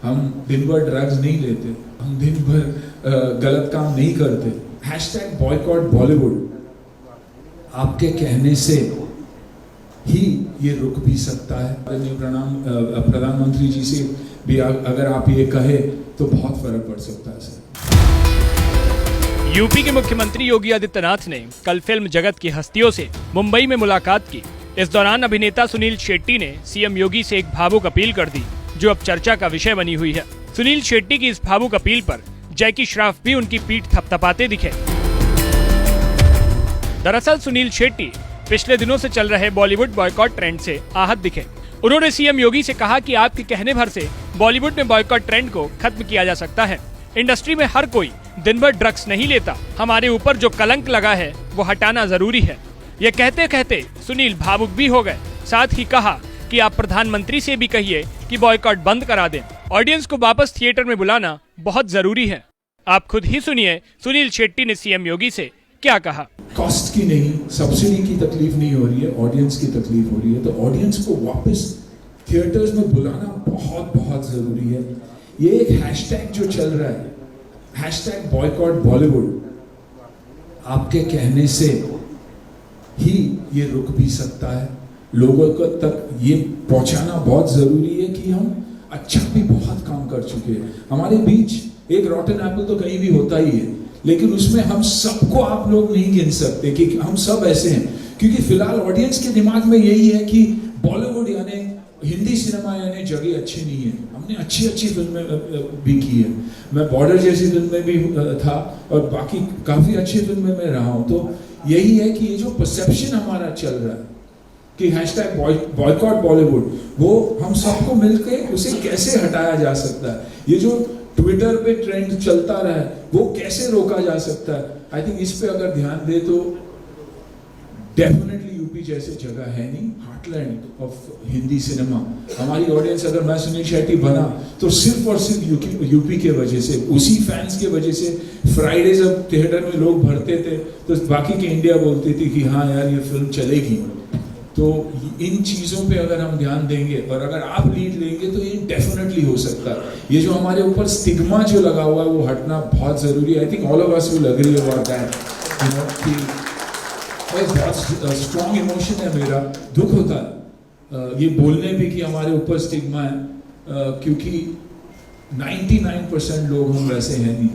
हम दिन भर ड्रग्स नहीं लेते, हम दिन भर गलत काम नहीं करते। हैशटैग बॉयकॉट बॉलीवुड आपके कहने से ही ये रुक भी सकता है। प्रधानमंत्री जी से भी अगर आप ये कहे तो बहुत फर्क पड़ सकता है सर। यूपी के मुख्यमंत्री योगी आदित्यनाथ ने कल फिल्म जगत की हस्तियों से मुंबई में मुलाकात की। इस दौरान अभिनेता सुनील शेट्टी ने सीएम योगी से एक भावुक अपील कर दी, जो अब चर्चा का विषय बनी हुई है। सुनील शेट्टी की इस भावुक अपील पर जैकी श्रॉफ भी उनकी पीठ थपथपाते दिखे। दरअसल सुनील शेट्टी पिछले दिनों से चल रहे बॉलीवुड बॉयकॉट ट्रेंड से आहत दिखे। उन्होंने सीएम योगी से कहा कि आपके कहने भर से बॉलीवुड में बॉयकॉट ट्रेंड को खत्म किया जा सकता है। इंडस्ट्री में हर कोई दिन भर ड्रग्स नहीं लेता, हमारे ऊपर जो कलंक लगा है वो हटाना जरूरी है। ये कहते कहते सुनील भावुक भी हो गए। साथ ही कहा कि आप प्रधानमंत्री से भी कहिए कि बॉयकॉट बंद करा दें। ऑडियंस को वापस थिएटर में बुलाना बहुत जरूरी है। आप खुद ही सुनिए सुनील शेट्टी ने सीएम योगी से क्या कहा। कॉस्ट की नहीं, सब्सिडी की तकलीफ नहीं हो रही है, ऑडियंस की तकलीफ हो रही है। तो ऑडियंस को वापस थिएटर्स में बुलाना बहुत बहुत जरूरी है। ये एक हैशटैग जो चल रहा है, हैशटैग बॉयकॉट बॉलीवुड, आपके कहने से ही ये रुक भी सकता है। लोगों को तक ये पहुंचाना बहुत जरूरी है कि हम अच्छा भी बहुत काम कर चुके हैं। हमारे बीच एक रॉटन एप्पल तो कहीं भी होता ही है, लेकिन उसमें हम सबको आप लोग नहीं गिन सकते कि हम सब ऐसे हैं, क्योंकि फिलहाल ऑडियंस के दिमाग में यही है कि बॉलीवुड यानी हिंदी सिनेमा यानी जगह अच्छी नहीं है। हमने अच्छी अच्छी फिल्में भी की है। मैं बॉर्डर जैसी फिल्म में भी था और बाकी काफी अच्छी फिल्में में रहा हूँ। तो यही है कि ये जो परसेप्शन हमारा चल रहा है कि हैशटैग बॉयकॉट बॉलीवुड, वो हम सबको मिलकर उसे कैसे हटाया जा सकता है। ये जो ट्विटर पे ट्रेंड चलता रहा है वो कैसे रोका जा सकता है। आई थिंक इस पे अगर ध्यान दे तो डेफिनेटली यूपी जैसे जगह है नहीं, हार्टलैंड ऑफ हिंदी सिनेमा। हमारी ऑडियंस, अगर मैं सुनील शेट्टी बना तो सिर्फ और सिर्फ यूपी के वजह से, उसी फैंस के वजह से। फ्राइडे जब थिएटर में लोग भरते थे तो बाकी के इंडिया बोलती थी कि हाँ यार ये फिल्म चलेगी। तो इन चीजों पे अगर हम ध्यान देंगे और अगर आप लीड लेंगे तो ये डेफिनेटली हो सकता है। ये जो हमारे ऊपर स्टिग्मा जो लगा हुआ है वो हटना बहुत जरूरी है। I think all of us will agree about that, you know, कि बहुत स्ट्रॉन्ग इमोशन है मेरा, दुख होता है ये बोलने भी कि हमारे ऊपर स्टिग्मा है, क्योंकि 99% लोग हम वैसे हैं नहीं।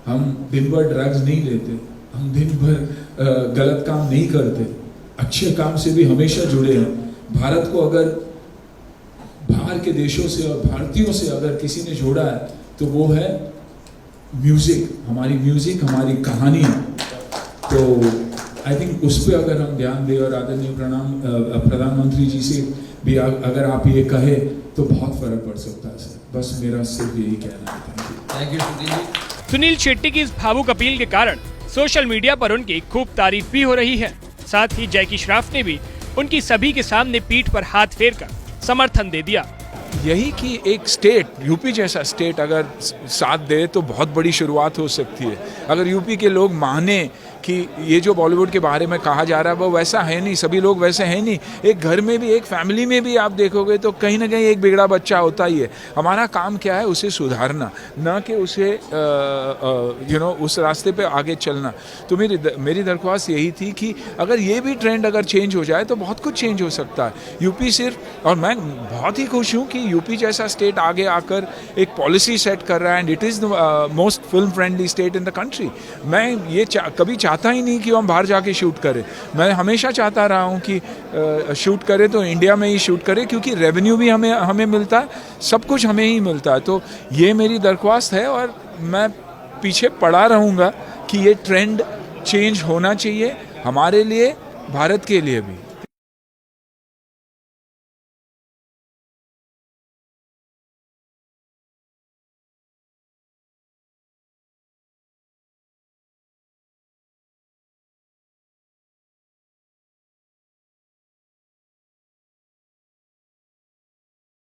हम दिन भर ड्रग्स नहीं लेते, हम दिन भर गलत काम नहीं करते, अच्छे काम से भी हमेशा जुड़े हैं। भारत को अगर बाहर के देशों से और भारतीयों से अगर किसी ने जोड़ा है तो वो है म्यूजिक, हमारी कहानी। तो आई थिंक उस पर अगर हम ध्यान दें और आदरणीय प्रधानमंत्री जी से भी अगर आप ये कहे तो बहुत फर्क पड़ सकता है सर। बस मेरा सिर्फ यही कहना है। Thank you. सुनील शेट्टी की इस भावुक अपील के कारण सोशल मीडिया पर उनकी खूब तारीफ भी हो रही है। साथ ही जैकी श्रॉफ ने भी उनकी सभी के सामने पीठ पर हाथ फेरकर समर्थन दे दिया। यही कि एक स्टेट, यूपी जैसा स्टेट अगर साथ दे तो बहुत बड़ी शुरुआत हो सकती है। अगर यूपी के लोग माने कि ये जो बॉलीवुड के बारे में कहा जा रहा है वो वैसा है नहीं, सभी लोग वैसे हैं नहीं। एक घर में भी, एक फैमिली में भी आप देखोगे तो कहीं ना कहीं एक बिगड़ा बच्चा होता ही है। हमारा काम क्या है, उसे सुधारना, ना कि उसे उस रास्ते पे आगे चलना। तो मेरी दरख्वास्त यही थी कि अगर ये भी ट्रेंड अगर चेंज हो जाए तो बहुत कुछ चेंज हो सकता है। यूपी सिर्फ, और मैं बहुत ही खुश हूँ कि यूपी जैसा स्टेट आगे आकर एक पॉलिसी सेट कर रहा है and it is the most film friendly state in the country. मैं ये कभी चाहता ही नहीं कि हम बाहर जाके शूट करें। मैं हमेशा चाहता रहा हूँ कि शूट करें तो इंडिया में ही शूट करें, क्योंकि रेवेन्यू भी हमें मिलता है, सब कुछ हमें ही मिलता है। तो ये मेरी दरख्वास्त है और मैं पीछे पड़ा रहूँगा कि ये ट्रेंड चेंज होना चाहिए हमारे लिए, भारत के लिए भी।